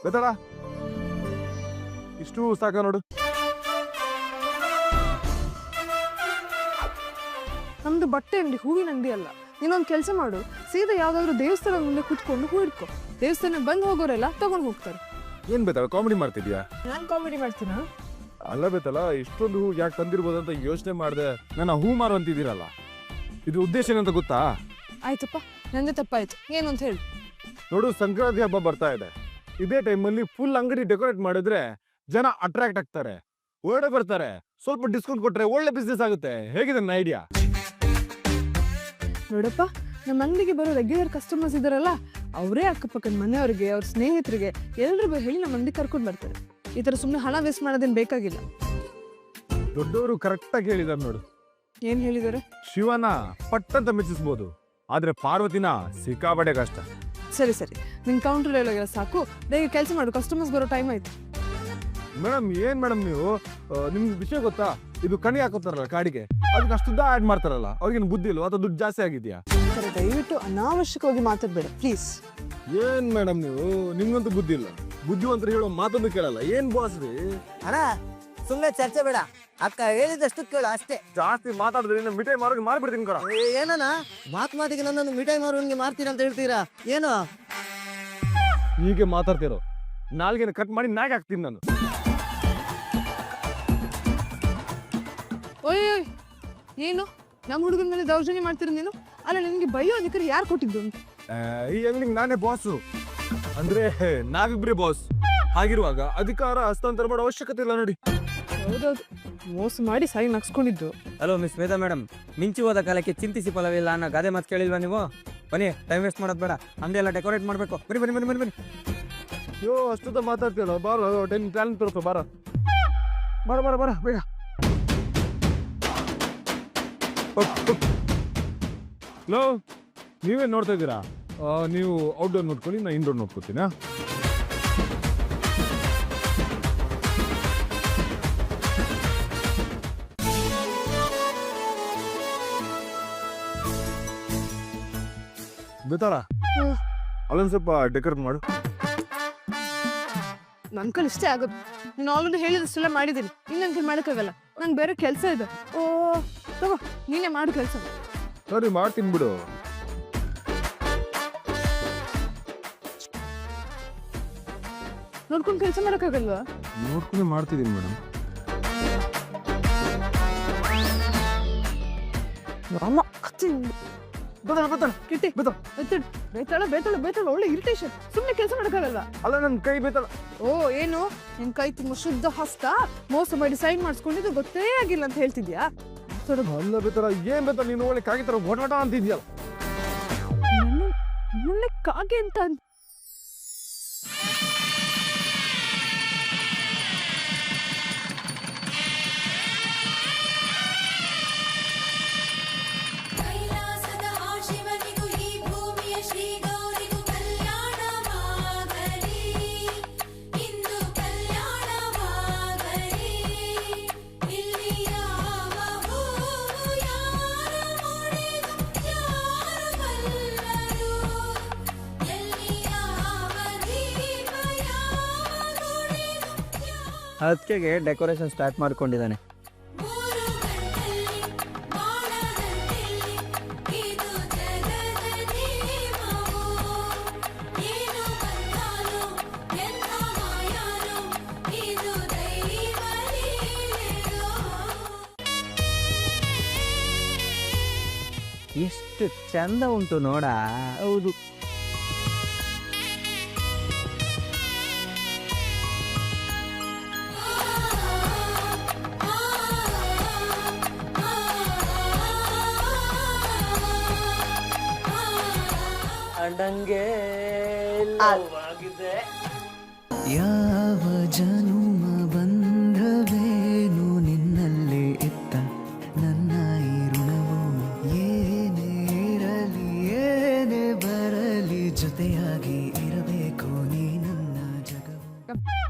ಬೇತಾಳ ಇಷ್ಟು ಸಾಕ ನೋಡು. ನಮ್ದು ಬಟ್ಟೆ ಅಂಗಡಿ, ಹೂವಿನ ಅಂಗಡಿ ಅಲ್ಲ. ನೀನೊಂದು ಕೆಲಸ ಮಾಡು, ಸೀದಾ ಯಾವ್ದಾದ್ರು ದೇವಸ್ಥಾನದ ಮುಂದೆ ಕುತ್ಕೊಂಡು ಹೂ ಇಟ್ಕೊ. ದೇವಸ್ಥಾನಕ್ಕೆ ಬಂದು ಹೋಗೋರೆಲ್ಲ ತಗೊಂಡು ಹೋಗ್ತಾರೆ. ಏನ್ ಬೇತಾಳ ಕಾಮಿಡಿ ಮಾಡ್ತಿದ್ಯಾ? ನಾನ್ ಕಾಮಿಡಿ ಮಾಡ್ತೀನ? ಅಲ್ಲ ಬೇತಲ್ಲ, ಇಷ್ಟೊಂದು ಹೂ ಯಾಕೆ ತಂದಿರ್ಬೋದು ಅಂತ ಯೋಚನೆ ಮಾಡಿದೆ. ನನ್ನ ಹೂ ಮಾರು ಅಂತಿದ್ದೀರಲ್ಲ, ಇದು ಉದ್ದೇಶ ಏನಂತ ಗೊತ್ತಾ? ಆಯ್ತಪ್ಪ, ನಂದೇ ತಪ್ಪಾಯ್ತು. ಏನು ಅಂತ ಹೇಳಿ. ನೋಡು, ಸಂಕ್ರಾಂತಿ ಹಬ್ಬ ಬರ್ತಾ ಇದೆ. ಇದೇ ಟೈಮಲ್ಲಿ ಫುಲ್ ಅಂಗಡಿ ಡೆಕೋರೇಟ್ ಮಾಡಿದ್ರೆ ಜನ ಅಟ್ರಾಕ್ಟ್ ಆಗ್ತಾರೆ, ಹೊರಡೆ ಬರ್ತಾರೆ. ಸ್ವಲ್ಪ ಡಿಸ್ಕೌಂಟ್ ಕೊಟ್ರೆ ಒಳ್ಳೆ ಬಿಸ್ನೆಸ್ ಆಗುತ್ತೆ. ಹೇಗಿದೆ ನನ್ನ ಐಡಿಯಾ? ನೋಡಪ್ಪ, ನಮ್ಮ ಅಂಗಡಿಗೆ ಬರೋ ರೆಗ್ಯುಲರ್ ಕಸ್ಟಮರ್ಸ್ ಇದಾರಲ್ಲ, ಅವರೇ ಅಕ್ಕಪಕ್ಕದ ಮನೆಯವ್ರಿಗೆ, ಅವ್ರ ಸ್ನೇಹಿತರಿಗೆ ಎಲ್ರಿಗೂ ಹೇಳಿ ನಮ್ಮ ಅಂಗಡಿ ಕರ್ಕೊಂಡು ಬರ್ತಾರೆ. ಈ ಥರ ಸುಮ್ಮನೆ ಹಣ ವೇಸ್ಟ್ ಮಾಡೋದೇನು ಬೇಕಾಗಿಲ್ಲ. ದೊಡ್ಡವರು ಕರೆಕ್ಟಾಗಿ ಹೇಳಿದಾರೆ ನೋಡು. ಏನು ಹೇಳಿದ್ದಾರೆ? ಶಿವನ ಪಟ್ಟಂತ ಮೆಚ್ಚಿಸ್ಬೋದು, ಆದ್ರೆ ಪಾರ್ವತಿನ ಸಿಕ್ಕಾಬಡೆ ಕಷ್ಟ. ಸರಿ ಸರಿ, ನಿನ್ ಕೌಂಟರ್ ಹೇಳೋಗಿಲ್ಲ ಸಾಕು. ಬೇಗ ಕೆಲಸ ಮಾಡು, ಕಸ್ಟಮರ್ಸ್ ಬರೋ ಟೈಮ್ ಆಯ್ತು. ಮೇಡಮ್, ಏನ್ ಮೇಡಮ್ ನೀವು, ನಿಮ್ಗೆ ವಿಷಯ ಗೊತ್ತಾ? ಇದು ಕಣಿ ಹಾಕೋತಾರಲ್ಲ ಕಾಡಿಗೆ, ಅದಕ್ಕೆ ಅಷ್ಟುದ್ದ ಆಡ್ ಮಾಡ್ತಾರಲ್ಲ, ಅವ್ರಿಗೇನು ಬುದ್ಧಿ ಇಲ್ವಾ ಅಥವಾ ದುಡ್ಡು ಜಾಸ್ತಿ ಆಗಿದ್ಯಾ? ಸರಿ, ದಯವಿಟ್ಟು ಅನಾವಶ್ಯಕವಾಗಿ ಮಾತಾಡ್ಬೇಡ ಪ್ಲೀಸ್. ಏನ್ ಮೇಡಮ್ ನೀವು, ನಿಮ್ಗಂತೂ ಬುದ್ಧಿ ಇಲ್ಲ. ಬುದ್ಧಿವಂತರು ಹೇಳೋ ಮಾತೊಂದು ಕೇಳಲ್ಲ. ಏನ್ ಬಾಸ್ ರೀ? ಅಣ್ಣ ಸುಮ್ಮನೆ ಚರ್ಚೆ ಬೇಡ, ಅಕ್ಕ ಹೇಳಿದಷ್ಟು ಕೇಳು ಅಷ್ಟೇ. ಜಾಸ್ತಿ ಮಾತಾಡಿದ್ರೆ ಇನ್ನು ಮಿಠಾಯಿ ಮಾರೋಗಿ ಮಾರ್ಬಿಡ್ತೀನಿ ಕಣ. ಏನಣ್ಣ ಮಾತಿಗೆ ನನ್ನನ್ನು ಮಿಠಾಯಿ ಮಾರುವನ್ಗೆ ಮಾರ್ತೀರಾ ಅಂತ ಹೇಳ್ತೀರಾ? ಏನು ಹೀಗೆ ಮಾತಾಡ್ತಿರೋ ನಾಲ್ಗೆನ ಕಟ್ ಮಾಡಿ ನಾಗೆ ಹಾಕ್ತೀನಿ ನಾನು. ಓಯ್ ಏನು ನಮ್ಮ ಹುಡುಗನ ಮೇಲೆ ದೌರ್ಜನ್ಯ ಮಾಡ್ತೀರ ನೀನು? ಅಲ್ಲ, ನಿನಗೆ ಬೈಯೋ ಅಧಿಕಾರ ಯಾರು ಕೊಟ್ಟಿದ್ದು ಅಂತ? ಈ ಅಂಗಡಿಗೆ ನಾನೇ ಬಾಸು, ಅಂದ್ರೆ ನಾವಿಬ್ರೇ ಬಾಸ್. ಹಾಗಿರುವಾಗ ಅಧಿಕಾರ ಹಸ್ತಾಂತರ ಮಾಡೋ ಅವಶ್ಯಕತೆ ಇಲ್ಲ ನೋಡಿ. ಹೌದೌದು, ಮೋಸ ಮಾಡಿ ಸಾಯಿ ನಗ್ಸ್ಕೊಂಡಿದ್ದು. ಹಲೋ ಮಿಸ್ ವೇದಾ ಮೇಡಮ್, ಮಿಂಚಿ ಹೋದ ಕಾಲಕ್ಕೆ ಚಿಂತಿಸಿ ಫಲವಿಲ್ಲ ಅನ್ನೋ ಗಾದೆ ಮಾತು ಕೇಳಿಲ್ವಾ ನೀವು? ಬನ್ನಿ, ಟೈಮ್ ವೇಸ್ಟ್ ಮಾಡೋದು ಬೇಡ, ಅಂಗಡಿ ಎಲ್ಲ ಡೆಕೋರೇಟ್ ಮಾಡಬೇಕು. ಬನ್ನಿ ಬನ್ನಿ ಬನ್ನಿ ಬನ್ನಿ ಬನ್ನಿ. ಅಯ್ಯೋ, ಅಷ್ಟೊತ್ತ ಮಾತಾಡ್ತೀರ, ಬಾರ ಟ್ಯಾಲೆಂಟ್ ತೋರಿಸು, ಬಾರ ಬಾರ ಬಾರ ಬಾರ ಬೇಗ. ಹಲೋ, ನೀವೇನು ನೋಡ್ತಾ ಇದ್ದೀರಾ? ನೀವು ಔಟ್ಡೋರ್ ನೋಡ್ಕೊಳ್ಳಿ, ನಾನು ಇಂಡೋರ್ ನೋಡ್ಕೊತೀನಾ? ಬೇತಾಳ, ಅಲ್ಲೊಂದು ಸ್ವಲ್ಪ ಡೆಕೋರೇಟ್ ಮಾಡು. ನನ್ನ ಕೈಲಿ ಇಷ್ಟೇ ಆಗೋದು. ನೀನು ಆಲ್ರೆಡಿ ಹೇಳಿದಷ್ಟೆಲ್ಲ ಮಾಡಿದ್ದೀನಿ, ಇನ್ನು ನನ್ನ ಕೈಲಿ ಮಾಡೋಕ್ಕಾಗಲ್ಲ. ನಂಗೆ ಬೇರೆ ಕೆಲಸ ಇದೆ. ಓ ತಗೋ, ನೀನೇ ಮಾಡು ಕೆಲಸ. ಸರಿ, ಮಾಡ್ತೀನಿ ಬಿಡು. ನೋಡ್ಕೊಂಡು ಕೆಲಸ ಮಾಡೋಕ್ಕಾಗಲ್ವಾ? ನೋಡ್ಕೊಂಡು ಮಾಡ್ತಿದ್ದೀನಿ ಮೇಡಮ್. ಅಮ್ಮ ಕಿಟ್ಟಿ ಬೇತಾಳ ಒಳ್ಳೆ ಇರಿಟೇಷನ್. ಸುಮ್ಮನೆ ಕೆಲಸ ಮಾಡೋಕ್ಕಾಗಲ್ವಾ? ಅಲ್ಲ, ನನ್ನ ಕೈ ಬೇತಾಳ. ಓ ಏನು, ನಿನ್ ಕೈ ತುಂಬ ಶುದ್ಧ ಹಸ್ತ, ಮೋಸ ಮಾಡಿ ಸೈನ್ ಮಾಡಿಸ್ಕೊಂಡಿದ್ದು ಗೊತ್ತೇ ಆಗಿಲ್ಲ ಅಂತ ಹೇಳ್ತಿದ್ಯಾ? ಅಲ್ಲ ಬೇತಾಳ, ಏನ್ ಬೇತಾಳ, ನೀನು ಒಳ್ಳೆ ಕಾಗಿ ತರ ಒಟ ಅಂತಿದ್ಯಲ್ಲ. ಒಳ್ಳೆ ಕಾಗೆ ಅಂತ ಅದಕ್ಕೆ ಡೆಕೋರೇಷನ್ ಸ್ಟಾರ್ಟ್ ಮಾಡ್ಕೊಂಡಿದ್ದಾನೆ. ಎಷ್ಟು ಚಂದ ಉಂಟು ನೋಡ. ಹೌದು, ಅಡಂಗೆ ಯಾವ ಜನುಮ ಬಂಧವೇನು ನಿನ್ನಲ್ಲಿ ಇತ್ತ ನನ್ನ ಈ ಋಣವು ಏನೇ ಇರಲಿ ಏನೇ ಬರಲಿ ಜೊತೆಯಾಗಿ ಇರಬೇಕು ನೀ ನನ್ನ ಜಗವು.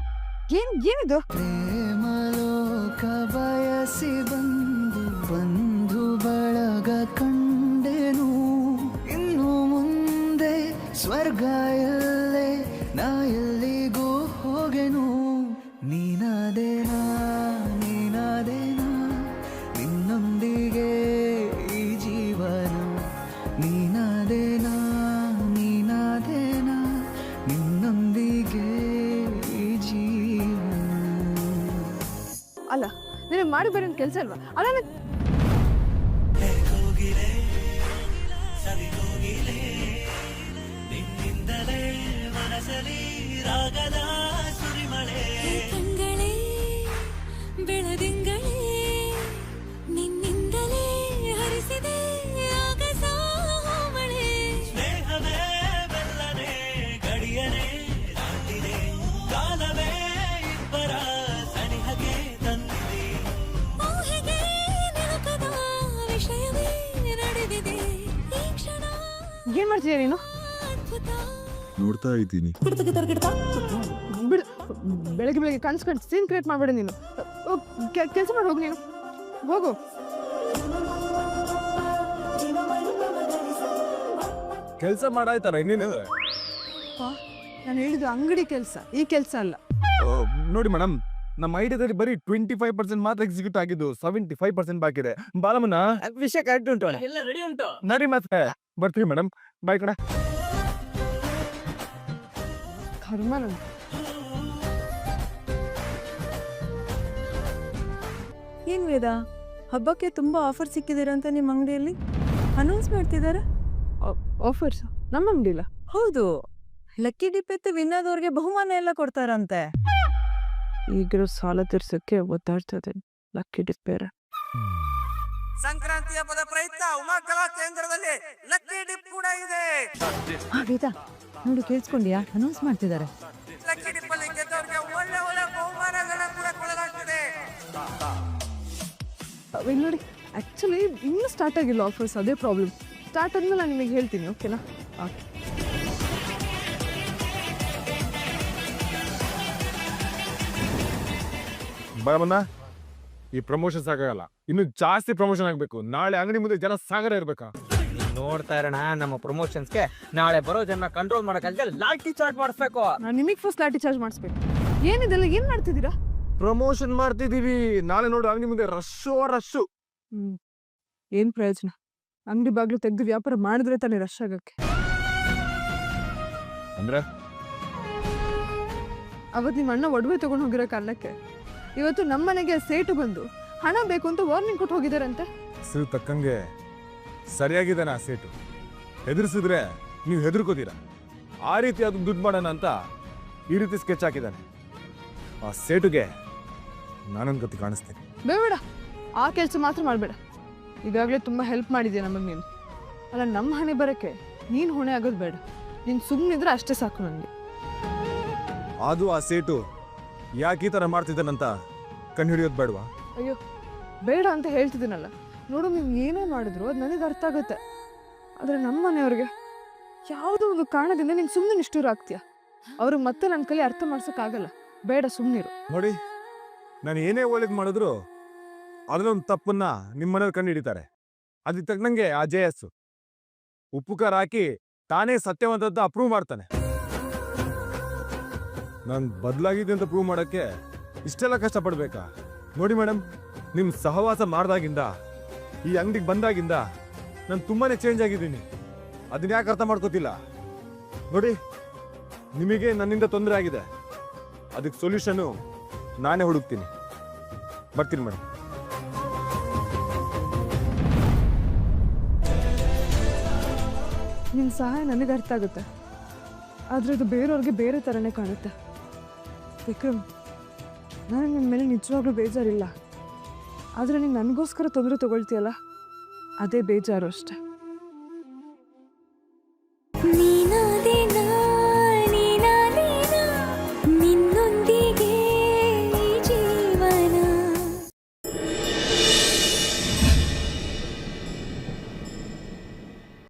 ಏನಿದು? ಪ್ರೇಮ ಲೋಕ ಬಯಸಿ ಬಂಧು ಬಳಗ ಕಂಡೆನು, ಇನ್ನು ಮುಂದೆ ಸ್ವರ್ಗ ಎಲ್ಲೇ ನಾ ಎಲ್ಲಿಗೂ ಕಂಡೆನು ನೀನಾದೇನಾ ನೀನಾದೇನಾ ನಿನ್ನೊಂದಿಗೆ ಈ ಜೀವನ ನೀನಾದೇನಾ ನೀನಾದೇನಾ ನಿನ್ನೊಂದಿಗೆ ಈ ಜೀವನ. ಅಲ್ಲ ನಿನಗೆ ಮಾಡಿ ಬರೋ ಕೆಲಸ ಅಲ್ವಾ? ಅಲ್ಲ ಕಂಗಳೇ ಬೆಳದಿಂಗಳೇ ನಿನ್ನಿಂದಲೇ ಹರಿಸಿದೆ ಆಗಸ ಮಳೆ ಸ್ನೇಹವೇ ಬೆಲ್ಲನೆ ಗಡಿಯನೆ ರಾಟಿದೆ ಕಾಲವೇ ಇಬ್ಬರ ಸನಿಹಗೆ ತಂದಿದೆ ಊಹೆಗೆ ನಿಲುಕದ ವಿಷಯವೇ ನಡೆದಿದೆ ಈ ಕ್ಷಣ ಏನ್ ಮಾಡ್ತಿದ್ಯಾ ನೀನು? ಅದ್ಭುತ ನೋಡ್ತಾ ಇದ್ದೀನಿ. ಬಿಡು, ಬೆಳಗ್ಗೆ ಬೆಳಗ್ಗೆ ಕನ್ಸು ಸೀನ್ ಕ್ರಿಯೇಟ್ ಮಾಡಬೇಡ ನೀನು. ಕೆಲಸ ಮಾಡಿ ಹೋಗು, ನೀನು ಹೋಗು. ಕೆಲಸ ಮಾಡಾಯ್ತಾರ ಇನ್ನೇನು? ನಾನು ಹೇಳಿದ್ದು ಅಂಗಡಿ ಕೆಲಸ, ಈ ಕೆಲಸ ಅಲ್ಲ. ನೋಡಿ ಮೇಡಮ್, ನಮ್ಮ ಐಡಿಯಾದಲ್ಲಿ ಬರೀ 25% ಮಾತ್ರ ಎಕ್ಸಿಕ್ಯೂಟ್ ಆಗಿದ್ದು, 75% ಬಾಕಿ ಇದೆ. ಬಾಲಮ್ಮನ ವಿಷಯ ಕರೆಕ್ಟ್ ಉಂಟು. ಎಲ್ಲ ರೆಡಿ ಉಂಟು. ನಡಿ ಮತ್ತೆ ಬರ್ತೀವಿ ಮೇಡಮ್. ಬಾಯ್ ಕಡೆ. ಕರ್ಮ ನಂದು. ಏನ್ ವೇದ, ಹಬ್ಬಕ್ಕೆ ತುಂಬಾ ಆಫರ್ ಸಿಕ್ಕಿದ್ದೀರಾ ಅಂತ ನಿಮ್ಮ ಅಂಗಡಿಯಲ್ಲಿ ಅನೌನ್ಸ್ ಮಾಡ್ತಿದ್ದಾರೆ? ಆಫರ್ಸ್ ನಮ್ಮ ಅಂಗಡಿಲ್ಲ. ಹೌದು, ಲಕ್ಕಿ ಡಿಪ್ ಎತ್ತು ವಿನ್ ಆದವ್ರಿಗೆ ಬಹುಮಾನ ಎಲ್ಲ ಕೊಡ್ತಾರಂತೆ. ಈಗಿರೋ ಸಾಲ ತೀರ್ಸಕ್ಕೆ ಒತ್ತಾಡ್ತದೆ ಲಕ್ಕಿ ಡಿಪ್ಪೇರ. ಸಂಕ್ರಾಂತಿ ಹಬ್ಬದ ಪ್ರಯುಕ್ತ ಉಮಾ ಕಲಾ ಕೇಂದ್ರದಲ್ಲಿ ಲಕ್ಕಿ ಡಿಪ್ ಕೂಡ ಇದೆ. ವೇದ ನೋಡು, ಕೇಳಿಸ್ಕೊಂಡ್ಯಾ? ಅನೌನ್ಸ್ ಮಾಡ್ತಿದ್ದಾರೆ. ಲಕ್ಕಿ ಡಿಪ್ ಅಲ್ಲಿ ಗೆದ್ದವರಿಗೆ ಒಳ್ಳೆ ಒಳ್ಳೆ ಬಹುಮಾನಗಳ ಕೂಡ ಕೊಡಲಾಗ್ತದೆ. ಇಲ್ಲಿ ನೋಡಿ, ಆ್ಯಕ್ಚುಲಿ ಇನ್ನೂ ಸ್ಟಾರ್ಟ್ ಆಗಿಲ್ಲ ಆಫರ್ಸ್, ಅದೇ ಪ್ರಾಬ್ಲಮ್. ಸ್ಟಾರ್ಟ್ ಆದ್ಮೇಲೆ ನಾನು ನಿಮಗೆ ಹೇಳ್ತೀನಿ, ಓಕೆನಾ? ಓಕೆ. ಬಾಲಮ್ಮನ, ಈ ಪ್ರಮೋಷನ್ ಸಾಕಾಗಲ್ಲ, ಇನ್ನು ಜಾಸ್ತಿ ಪ್ರಮೋಷನ್ ಆಗ್ಬೇಕು. ನಾಳೆ ಅಂಗಡಿ ಮುಂದೆ ಜನ ಸಾಗರ ಇರ್ಬೇಕಾ? ನೋಡ್ತಾ ಇರೋಣ, ನಮ್ಮ ಪ್ರಮೋಷನ್ಸ್ಗೆ ನಾಳೆ ಬರೋ ಜನ ಕಂಟ್ರೋಲ್ ಮಾಡಕ್ಕೆ ಲಾಠಿ ಚಾರ್ಜ್ ಮಾಡಿಸ್ಬೇಕು. ನಾನು ನಿಮಗೆ ಫಸ್ಟ್ ಲಾಠಿ ಚಾರ್ಜ್ ಮಾಡಿಸ್ಬೇಕು. ಏನಿದೆಲ್ಲ ಏನು ಮಾಡ್ತಿದ್ದೀರಾ? ಪ್ರಮೋಷನ್ ಮಾಡ್ತಿದೀವಿ. ನಾಳೆ ನೋಡು ಅಂಗಡಿ ಮುಂದೆ ರಶ್ಶು. ಏನು ಪ್ರಯೋಜನ? ಅಂಗಡಿ ಬಾಗ್ಲು ತೆಗೆದು ವ್ಯಾಪಾರ ಮಾಡಿದ್ರೆ ತಾನೇ ರಶ್ ಆಗಕ್ಕೆ. ಅಂದ್ರೆ ಅವತ್ತು ನಿಮ್ಮ ಅಣ್ಣ ಒಡವೆ ತಗೊಂಡು ಹೋಗಿರೋ ಕಾರಣಕ್ಕೆ ಇವತ್ತು ನಮ್ಮ ಮನೆಗೆ ಸೇಟು ಬಂದು ಹಣ ಬೇಕು ಅಂತ ವಾರ್ನಿಂಗ್ ಕೊಟ್ಟು ಹೋಗಿದಾರಂತೆ. ಹೆಸರು ತಕ್ಕಂಗೆ ಸರಿಯಾಗಿದ್ದಾನೆ ಆ ಸೇಟು. ಹೆದರ್ಸಿದ್ರೆ ನೀವು ಹೆದರ್ಕೋತೀರ. ಆ ರೀತಿ ಅದು ದುಡ್ಡು ಮಾಡೋಣ ಅಂತ ಈ ರೀತಿ ಸ್ಕೆಚ್ ಹಾಕಿದ್ದಾನೆ. ಆ ಸೇಟುಗೆ ನಾನೊಂದು ಗತಿ ಕಾಣಿಸ್ತೇನೆ. ಬೇಡ, ಆ ಕೆಲಸ ಮಾತ್ರ ಮಾಡಬೇಡ. ಈಗಾಗಲೇ ತುಂಬ ಹೆಲ್ಪ್ ಮಾಡಿದ್ಯಾ ನಮಗೆ ನೀನು. ಅಲ್ಲ, ನಮ್ಮ ಹಣೆ ಬರೋಕ್ಕೆ ನೀನು ಹೊಣೆ ಆಗೋದು ಬೇಡ. ನೀನು ಸುಮ್ಮನಿದ್ರೆ ಅಷ್ಟೇ ಸಾಕು ನನಗೆ. ಅದು ಆ ಸೇಟು ಯಾಕೆ ಈ ಥರ ಮಾಡ್ತಿದ್ದಾನಂತ ಕಂಡು ಹಿಡಿಯೋದು ಬೇಡವಾ? ಅಯ್ಯೋ ಬೇಡ ಅಂತ ಹೇಳ್ತಿದ್ದೀನಲ್ಲ. ನೋಡು, ನೀವು ಏನೇ ಮಾಡಿದ್ರು ಅದು ನನಗೆ ಅರ್ಥ ಆಗುತ್ತೆ. ಆದರೆ ನಮ್ಮ ಮನೆಯವ್ರಿಗೆ ಯಾವುದೋ ಒಂದು ಕಾರಣದಿಂದ ನೀನು ಸುಮ್ಮನೆ ನಿಷ್ಠೂರ ಆಗ್ತೀಯ. ಅವ್ರಿಗೆ ಮತ್ತೆ ನನ್ನ ಕೈಲಿ ಅರ್ಥ ಮಾಡ್ಸೋಕ್ಕಾಗಲ್ಲ. ಬೇಡ, ಸುಮ್ಮನಿರು. ನೋಡಿ, ನಾನು ಏನೇ ಒಳ್ಳೇದು ಮಾಡಿದ್ರು ಅದನ್ನೊಂದು ತಪ್ಪನ್ನ ನಿಮ್ಮ ಮನೆಯವ್ರು ಕಂಡು ಹಿಡಿತಾರೆ. ಅದಕ್ಕೆ ತಕ್ಕಂಗೆ ಆ JS ಉಪ್ಪು ಖಾರ ಹಾಕಿ ತಾನೇ ಸತ್ಯವಂತದ್ದು ಅಪ್ರೂವ್ ಮಾಡ್ತಾನೆ. ನಾನು ಬದಲಾಗಿದೆ ಅಂತ ಪ್ರೂವ್ ಮಾಡೋಕ್ಕೆ ಇಷ್ಟೆಲ್ಲ ಕಷ್ಟಪಡ್ಬೇಕಾ? ನೋಡಿ ಮೇಡಮ್, ನಿಮ್ಮ ಸಹವಾಸ ಮಾಡ್ದಾಗಿಂದ, ಈ ಅಂಗಡಿಗೆ ಬಂದಾಗಿಂದ ನಾನು ತುಂಬಾನೇ ಚೇಂಜ್ ಆಗಿದ್ದೀನಿ. ಅದನ್ನ ಯಾಕೆ ಅರ್ಥ ಮಾಡ್ಕೋತಿಲ್ಲ? ನೋಡಿ, ನಿಮಗೆ ನನ್ನಿಂದ ತೊಂದರೆ ಆಗಿದೆ. ಅದಕ್ಕೆ ಸೊಲ್ಯೂಷನ್ನು ನಾನೇ ಹುಡುಕ್ತೀನಿ. ಬರ್ತೀನಿ ಮೇಡಮ್. ನಿನ್ನ ಸಹಾಯ ನನಗೆ ಅರ್ಥ ಆಗುತ್ತೆ, ಆದರೆ ಇದು ಬೇರೆಯವ್ರಿಗೆ ಬೇರೆ ಥರನೇ ಕಾಣುತ್ತೆ. ವಿಕ್ರಮ್, ನನಗೆ ನಿನ್ನ ಮೇಲೆ ನಿಜವಾಗ್ಲೂ ಬೇಜಾರಿಲ್ಲ. ಆದರೆ ನೀನು ನನಗೋಸ್ಕರ ತೊಂದರೆ ತೊಗೊಳ್ತೀಯಲ್ಲ, ಅದೇ ಬೇಜಾರು ಅಷ್ಟೆ.